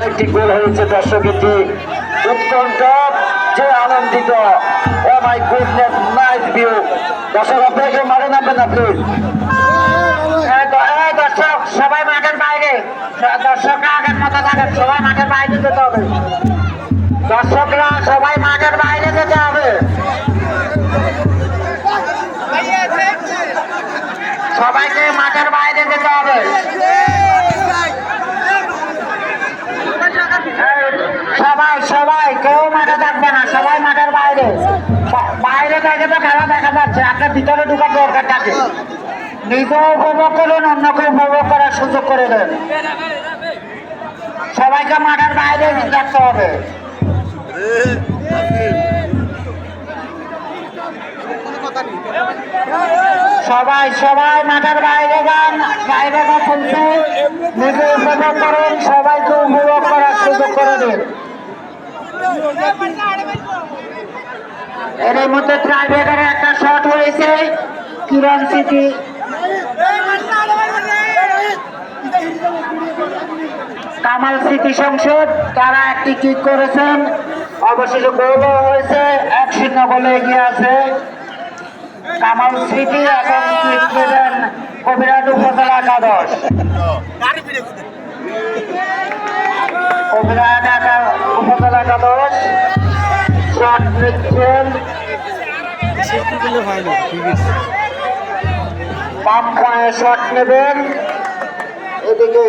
একটি গোল হয়েছে দর্শকের যে উৎকণ্ঠ যে আনন্দিত। ও মাই গুডনেস, নাইস ভিউ। দর্শক আপনাকে মারে নামবেন না প্লিজ। দর্শক সবাই মাঠের বাইরে, দর্শকরা আগের মতো থাকেন, সবাই মাঠের বাইরে যেতে হবে। দর্শকরা সবাই মাঠের বাইরে যেতে হবে, সবাইকে মাঠের বাইরে যেতে হবে। সবাই সবাই কেউ মাঠে থাকবে না, সবাই মাঠের বাইরে। বাইরে থেকে তো খেলা দেখা যাচ্ছে, আপনার ভিতরে ঢুকার দরকার থাকে। নিজেও উপভোগ করুন, অন্যকে উপভোগ করার সুযোগ করে দেন। সবাইকে মাঠের বাইরে থাকতে হবে। সবাই সবাই মাঠের বাইরে যান, বাইরে চলছে, নিজে উপভোগ করুন, সবাইকে উপভোগ করার সুযোগ করে দিন। এর মধ্যে ট্রাইব্রেকারে একটা শট হয়েছে কিরণ সিটি, কামাল স্মৃতি সংসদ তারা একটি কিক করেছেন, অবশেষে গোলও হয়েছে, 1-0 গোলে এগিয়ে আছে কামাল স্মৃতি। এখন কিক দেবেন কবিরহাট উপজেলা একাদশ। কবিরহাট উপজেলা একাদশ শট নিচ্ছেন, বাম পায়ে শট নেবেন। এদিকে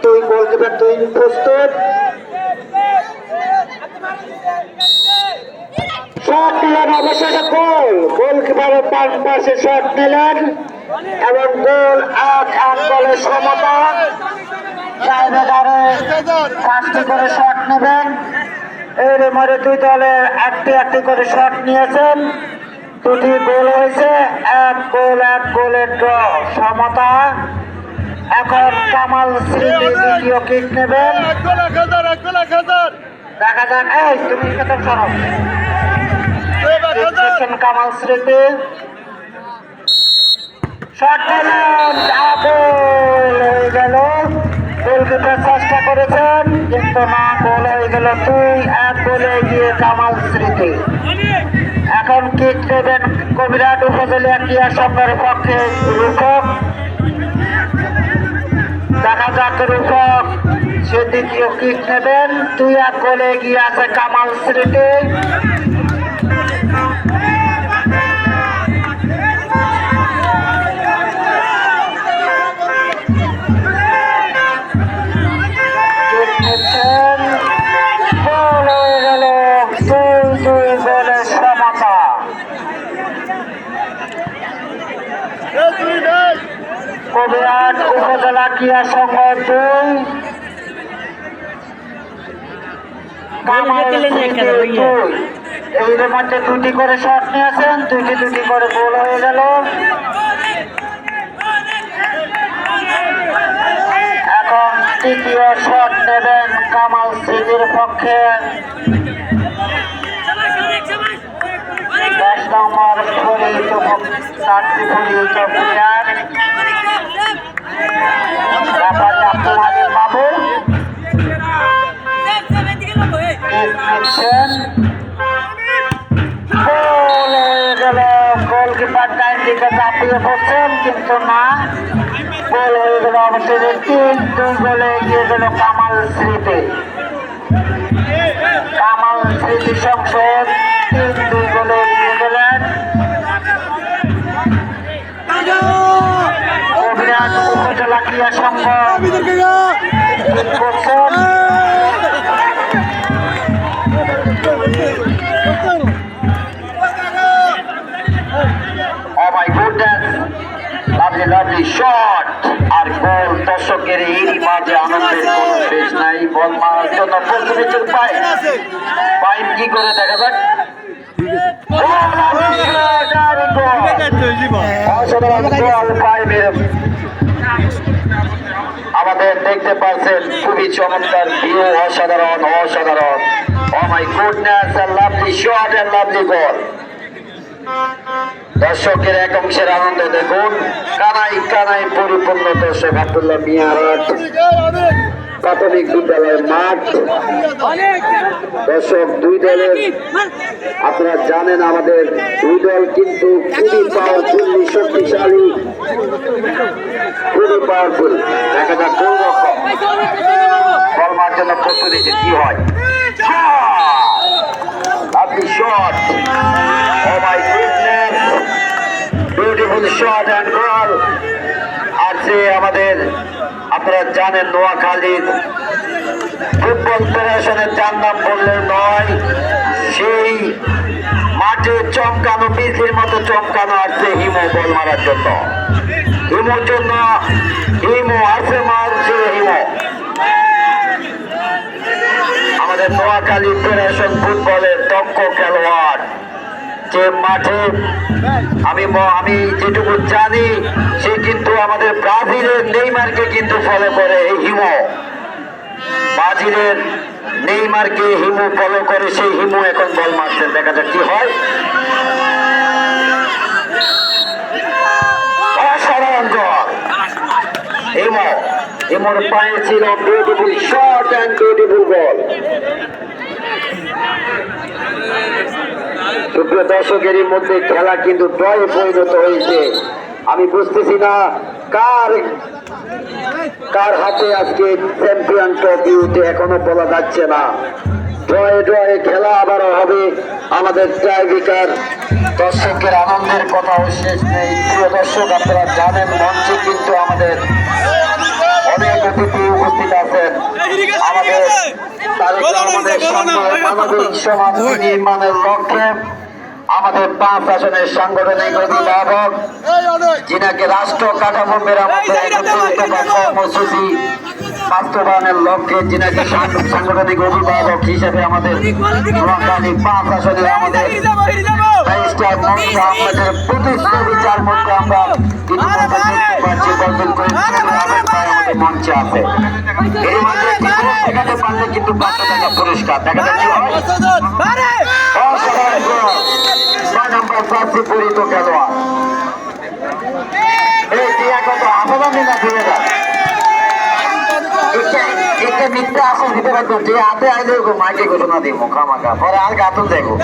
তুই গোলকিপার তুই প্রস্তুত, শট নিলেন, অবশেষে গোল। গোলকিপারের বাম পাশে শট নিলেন এবং গোল। 8 গোলের সমতা। ট্রাইব্রেকারে 5টি করে শট নেবেন। এর মধ্যে দুই দলে একটি করে শট নিয়েছেন, 2টি গোল হয়েছে, 1 গোলের ড্র সমতা। এখন কামাল স্মৃতি দ্বিতীয় কিক নেবেন, দেখা যাক। এই তুমি কেতন সরব কামাল স্মৃতি শট নিলেন, গোল হয়ে গেল। গোলকিপার চেষ্টা করেছেন কিন্তু না, গোল হয়ে গেল। 2-1 গোলে এগিয়ে কামাল স্মৃতি। এখন কিক নেবেন কবিরহাট উপজেলা ক্রীড়া সংঘের পক্ষে রূপক, দেখা যাক রূপক সে দ্বিতীয় কিক নেবেন। 2-1 গোলে এগিয়ে আছে কামাল স্মৃতি। গোল হয়ে গেল, 2-2 গোলের সমতা। কবিরহাট উপজেলা ক্রীড়া সংঘ 2, এর মধ্যে 2টি করে শট নিয়েছেন, 2টি করে গোল হয়ে গেল। এখন তৃতীয় শট নেবেন কামাল স্মৃতির পক্ষে, 10 নম্বর ফরিদ প্লেয়ার আব্দুল হালিম বাবু নিচ্ছেন। গোল হয়ে গেল, গোলকিপার টাইম দিকে চাপিয়ে পড়ছেন কিন্তু না, গোল হয়ে গেল। অবশেষে 3-2 গোলে এগিয়ে গেল কামাল স্মৃতি। কামাল স্মৃতি সংসদ 3-2 গোলে এগিয়ে গেলেন। কবিরহাট উপজেলা ক্রীড়া সংঘ করছেন। Oh my goodness, lovely shot আর গোল। দর্শকের এরই মাঝে আনন্দের কোনো শেষ নাই। বল মারার জন্য প্রস্তুত পাইপ কি করে দেখা যাক। আমাদের দেখতে পাচ্ছেন খুবই চমৎকার ভিউ, অসাধারণ। Oh my goodness, a lovely shot and lovely goal. দর্শকের এক অংশের আনন্দ দেখুন, কানাই পরিপূর্ণ দর্শক। আব্দুল্লাহ মিয়ার প্রাথমিক বিদ্যালয়ের মাঠ। দর্শক, দুই দলের আপনারা জানেন আমাদের দুই দল কিন্তু খুবই পাওয়ারফুল, শক্তিশালী, খুবই পাওয়ারফুল। দেখা যাক কোন রকম বল মারার জন্য প্রস্তুতি কি হয়। Lovely shot. Oh my goodness. Beautiful shot and goal. আর যে আমাদের আপনারা জানেন নোয়াখালীর ফুটবল ফেডারেশনের যার নাম বললে নয়, সেই মাঠে চমকানো বিজলির মতো চমকানো আসছে হিমো বল মারার জন্য। হিমোর জন্য হিমো আসে মারছে হিমো। আমাদের নোয়াখালী ফেডারেশন ফুটবলের দক্ষ খেলোয়াড় যে মাঠে আমি যেটুকু জানি সে কিন্তু আমাদের ব্রাজিলের নেইমারকে কিন্তু ফলো করে এই হিমো। ব্রাজিলের নেইমারকে হিমো ফলো করে, সেই হিমো এখন বল মারছেন। দেখা যাক কি হয়। অসাধারণ গোল হিমো। হিমোর পায়ে ছিল বিউটিফুল শট অ্যান্ড বিউটিফুল গোল। সুপ্রিয় দর্শকের মধ্যে খেলা কিন্তু ড্রয়ে পরিণত হয়েছে। আমি বুঝতেছি না কার হাতে আজকে চ্যাম্পিয়ন ট্রফি উঠে, এখনো বলা যাচ্ছে না। ড্রয়ে খেলা আবারও হবে। আমাদের টাইব্রেকার দর্শকের আনন্দের কথাও শেষ নেই। প্রিয় দর্শক, আপনারা জানেন মঞ্চে কিন্তু আমাদের অনেক অতিথি উপস্থিত আছেন। আমাদের মানবিক সমাজ নির্মাণের লক্ষ্যে আমাদের 5 আসনের সাংগঠনিক অভিভাবক, যিনাকে রাষ্ট্র কাঠামো মেরামতের কর্মসূচি বাস্তবায়নের লক্ষ্যে যিনাকে সাংগঠনিক অভিভাবক হিসেবে আমাদের নোয়াখালী 5 আসনে আমাদের আমাদের প্রতিষ্ঠার মধ্যে আমরা মঞ্চে আছে। এই মধ্যে দেখাতে পারলে কিন্তু 500 টাকা পুরস্কার। দেখা যাচ্ছে 6 নম্বর প্রার্থী পরিত খেলোয়াড় এই টিয়া কত আবেদন না দিয়ে যায় একটা মিথ্যা আসল দিতে পারতো যে হাতে আইলে মাইকে ঘোষণা দিব খামাখা পরে আর গাতন দেখো।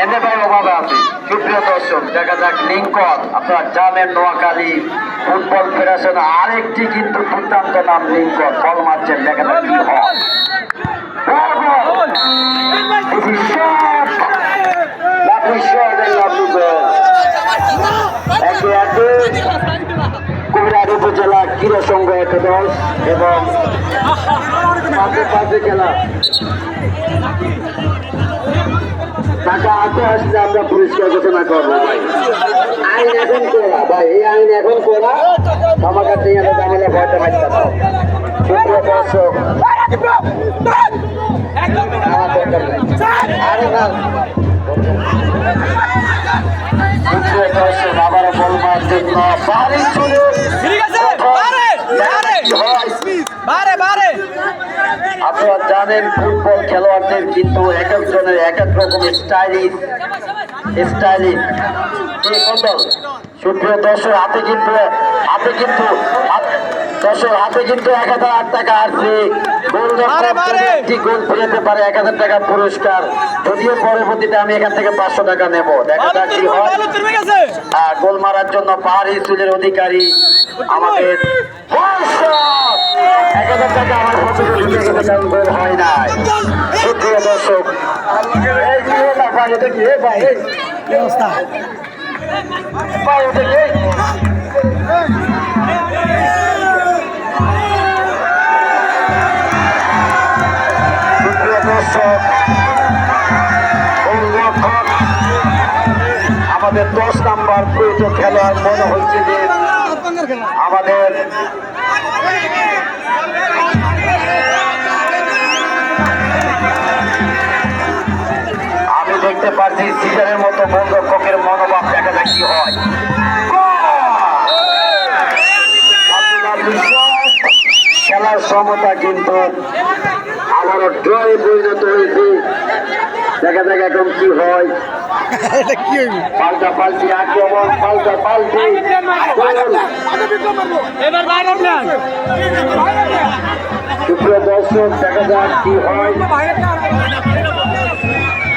এতে ভাই অভাবে আছি। সুপ্রিয় দর্শক, দেখা যাক লিঙ্কন। আপনারা জানেন নোয়াখালী ফুটবল ফেডারেশন আরেকটি কিন্তু দুর্দান্ত নাম লিঙ্কন বল মারছেন। দেখা যাক কি হয়। কুমিল্লা উপজেলা ক্রীড়া সংঘ একাদশ এবং পাশে খেলা টাকা হাতে আসলে আমরা পুরস্কার ঘোষণা করবো। ভাই আইন এখন করা, ভাই এই আইন এখন করা আমার কাছে ঝামেলা ভয়টা পাইতে পারো। সুপ্রিয় দর্শক, আবারও বলবার জন্য আপনারা জানেন ফুটবল খেলোয়াড়দের কিন্তু এক একজনের এক এক রকমের স্টাইলিশ। সুপ্রিয় দর্শক, হাতে কিন্তু 1000 টাকা আসছে। গোল ফিরেতে পারে 1000 টাকা পুরস্কার। যদিও পরবর্তীতে আমি এখান থেকে 500 টাকা নেব। দেখা যাক কি হয়। গোল মারার জন্য পাহাড়ি চুলের অধিকারী আমাদের 1000 টাকা আমার গোল হয় নাই। সুপ্রিয় দর্শক, আমাদের 10 নম্বর প্রয়োজ খেলোয়াড় মনে হচ্ছে যে আমাদের আমি দেখতে পাচ্ছি সিজারের মতো গোলরক্ষকের মনোভাব। দেখা যাক কি হয়। খেলার সমতা কিন্তু আবারও ড্রয়ে পরিণত হয়েছে। দেখা যাক এখন কি হয়। পাল্টা পাল্টি আক্রমণ, পাল্টা পাল্টি সুপ্রিয় দর্শক, দেখা যাক কি হয়।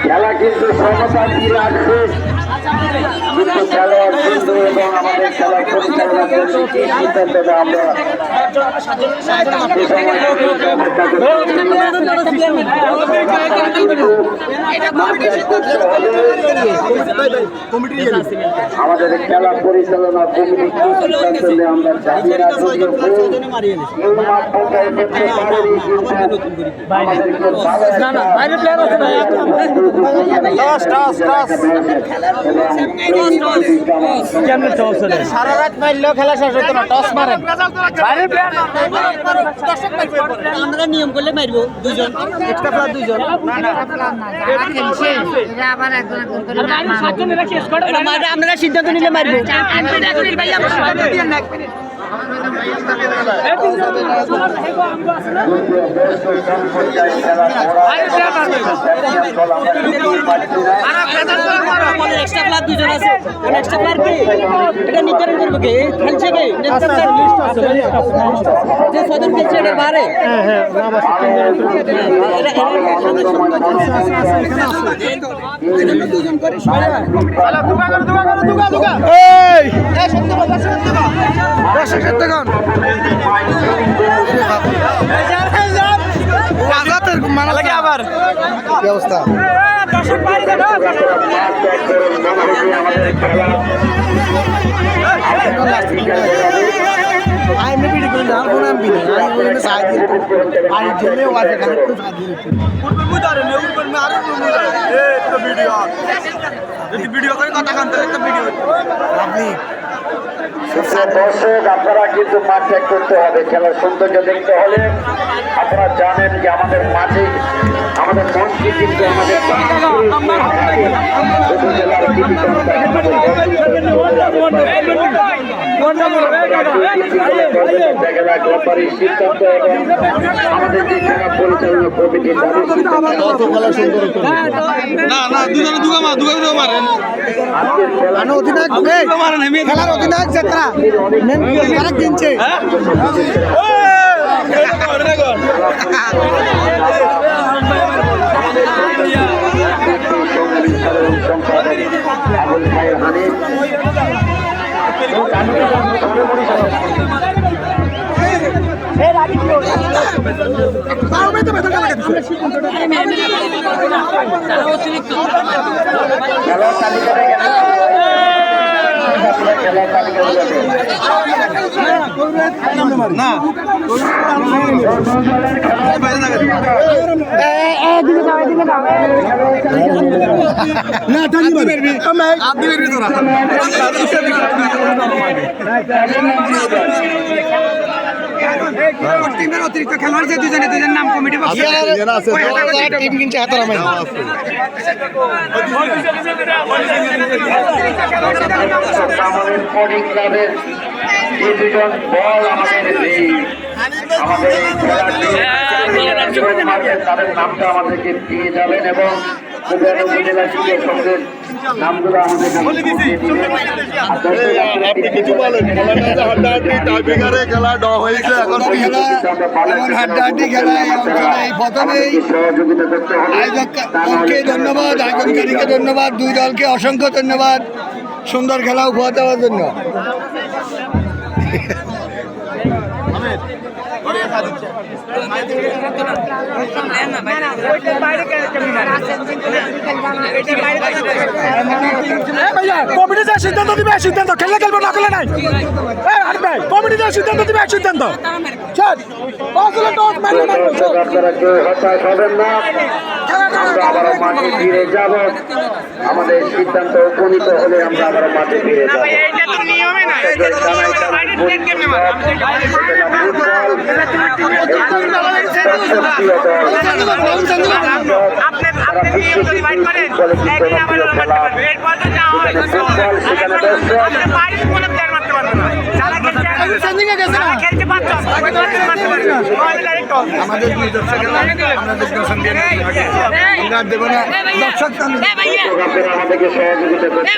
খেলা কিন্তু সমতা দিয়ে আসছে, কিন্তু খেলোয়াড় কিন্তু এবং আমাদের খেলা পরিচালনা করছি কি সিদ্ধান্ত আমরা আমাদের খেলা পরিচালনা কমিটি কি সিদ্ধান্ত নেয় আমরা জানি না, যদিও মাঠ পর্যায়ে করতে পারেনি, কিন্তু আমাদেরকে সারা রাত মারলেও খেলা শেষ হতো না, টস মারেন আমরা নিয়ম করলে মারবো দুজন, এক্সট্রা প্লেয়ার দুজন, আপনারা সিদ্ধান্ত নিলে মারবো। এক্সট্রা প্লেয়ার দুজন আছে, এক্সট্রা প্লেয়ার কে এটা নির্ধারণ করবো, কে খেলছে কে যে সদন খেলছে এটা বারে আবার ব্যবস্থা দর্শক, আপনারা কিন্তু মাঠ ত্যাগ করতে হবে। খেলার সৌন্দর্য দেখতে হলে আপনারা জানেন যে আমাদের মাঠে আমাদের মঞ্চে কিন্তু আমাদের উপজেলার সিদ্ধান্ত এবং আমাদের যে খেলা পরিচালনা কমিটির খেলার অধিনায়ক যাত্রা কিনছে আবুল খায়ের হানিফ খেলার তালিকাটা খেলার তালিকা না টিমের অতিরিক্ত খেলোয়াড় যে দুজনে দুজন নাম কমিটি টিম কিনছে স্পোর্টিং ক্লাবের এই দুজন বল আমাদের তাদের নামটা আমাদেরকে দিয়ে যাবেন এবং উপজেলা ক্রীড়া সংঘের নামগুলো আমাদের আপনি কিছু বলেন, খেলাটা হাড্ডাহাড্ডি টাইব্রেকারে খেলা ড হয়েছে, এখন হাড্ডাহাড্ডি খেলা এই অঞ্চলে এই প্রথমেই সহযোগিতা করতে হবে। আয়োজককে ধন্যবাদ, আয়োজনকারীকে ধন্যবাদ, দুই দলকে অসংখ্য ধন্যবাদ সুন্দর খেলা উপহার দেওয়ার জন্য। কমিটি যে সিদ্ধান্ত দিবে সিদ্ধান্ত খেললে খেলবো না খেলে নাই ভাই কমিটি যে সিদ্ধান্ত দিবে সিদ্ধান্ত আপনারা কেউ হতাশ হবেন না, আমরা আবারও মাঠে ফিরে যাব। আমাদের সিদ্ধান্ত উপনীত হলে আমরা আবারও মাঠে ফিরে যাব। সেখানে আমাদের নিজস্ব খেলা আমাদের দর্শন দিয়ে দেবো না দর্শক আপনারা আমাদেরকে সহযোগিতা করতে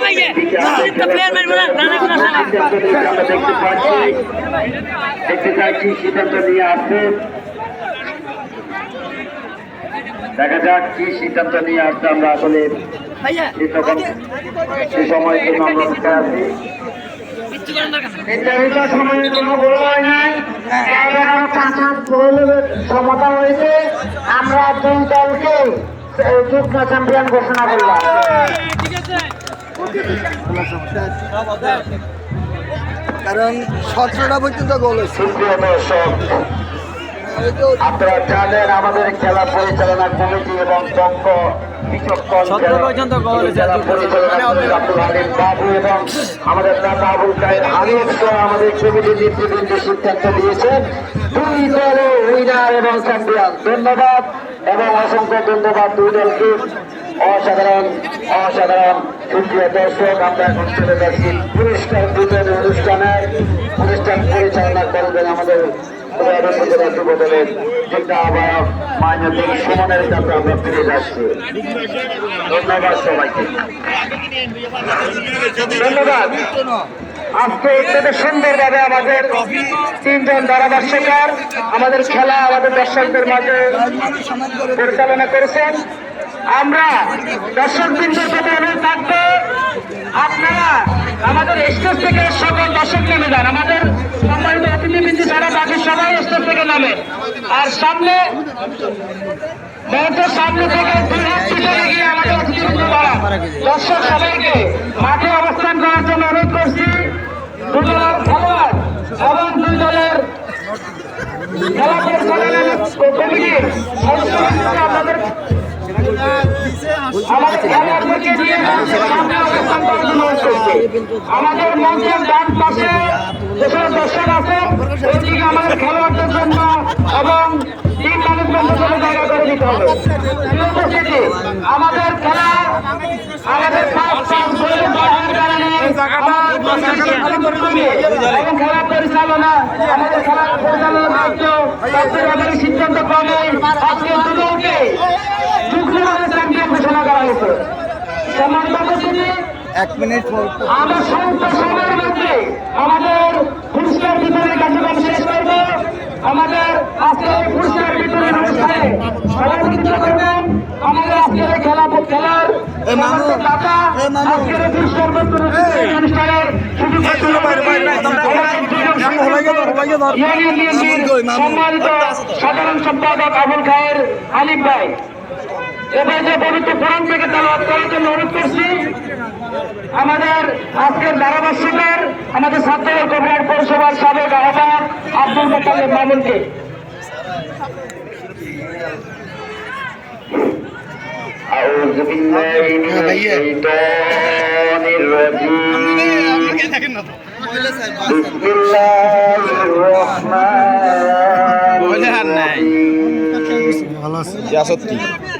দেখতে চাইছি সিদ্ধান্ত নিয়ে আসছে। দেখা যাক কি সিদ্ধান্ত নিয়ে আসছে। আমরা আসলে সে সময়ের জন্য আমরা অপেক্ষায় আছি। নির্ধারিত সময়ের জন্য বড় হয় নাই, 11 সমতা হয়েছে। আমরা 2 দলকে যুগ্ম চ্যাম্পিয়ন ঘোষণা করলাম। কারণ 17টা পর্যন্ত গোল হয়েছে। সুপ্রিয় দর্শক, আপনারা জানেন আমাদের খেলা পরিচালনা কমিটি এবং দক্ষ বিচক্ষণ খেলা পরিচালনা আব্দুল হালিম বাবু এবং আমাদের নেতা আবুল কায়ের হানিফ সহ আমাদের কমিটির নেতৃবৃন্দ সিদ্ধান্ত দিয়েছে 2 দলে উইনার এবং চ্যাম্পিয়ন। ধন্যবাদ এবং অসংখ্য ধন্যবাদ 2 দলকে। অসাধারণ অসাধারণ। সুপ্রিয় দর্শক, আমরা এখন চলে যাচ্ছি পুরস্কার বিতরণ অনুষ্ঠানের। অনুষ্ঠান পরিচালনা করবেন আমাদের উপজেলা যুব দলের যেটা আবার মাইনর সুমনের কাছে আমরা ফিরে যাচ্ছি। ধন্যবাদ সবাইকে, ধন্যবাদ। আজকে এখানে সুন্দরভাবে আমাদের 3 জন ধারাভাষ্যকার আমাদের খেলা আমাদের দর্শকদের মাঝে পরিচালনা করেছেন। আমরা দর্শকবৃন্দের প্রতি অনুরোধ থাকবো, আপনারা আমাদের স্টেজ থেকে সকল দর্শক নেমে যান। আমাদের সম্মানিত অতিথিবৃন্দ ছাড়া বাকি সবাই স্টেজ থেকে নামে। আর সামনে মঞ্চের সামনে থেকে 2 হাত পিছনে গিয়ে আমাদের অতিথিবৃন্দ দ্বারা দর্শক সবাইকে মাঠে অবস্থান করার জন্য অনুরোধ করছি। 2 দলের খেলোয়াড় এবং 2 দলের খেলা পরিচালনা কমিটির সদস্যরা আমাদের খেলোয়াড়দেরকে নিয়ে সামনে অবস্থান করার জন্য অনুরোধ করছি। আমাদের মঞ্চের ডান পাশে যেসব দর্শক আছে ওইদিকে আমাদের খেলোয়াড়দের জন্য এবং টিম ম্যানেজমেন্টের জন্য জায়গা করে দিতে হবে। উপস্থিতি আমাদের খেলা আমাদের এবং খেলা পরিচালনা আমাদের খেলা পরিচালনার দায়িত্ব আমাদের সিদ্ধান্ত ক্রমে আজকে 2 দলকে যুগ্মভাবে চ্যাম্পিয়ন ঘোষণা করা হয়েছে। সম্মানিত উপস্থিতি, 1 মিনিট আমরা স্বল্প সময়ের মধ্যে আমাদের পুরস্কার বিতরণের কার্যক্রম শেষ করব। আমাদের আজকের এই পুরস্কার বিতরণ অনুষ্ঠানে সভাপতিত্ব করবেন আমাদের আজকের এই খেলার দাতা, আজকের এই পুরস্কার বিতরণ অনুষ্ঠানের সম্মানিত সাধারণ সম্পাদক আবুল খায়ের হানিফ ভাই। এবার যে পবিত্র কোরআন থেকে তেলাওয়াত করার জন্য অনুরোধ করছি আমাদের আজকের ধারাভাষ্যকার আমাদের ছাত্রদল কবিরাট পৌরসভার সাবেক আহ্বায়ক আব্দুল মোতালেব মামুনকে। أعوذ بالله من الشيطان الرجيم بسم الله الرحمن الرحيم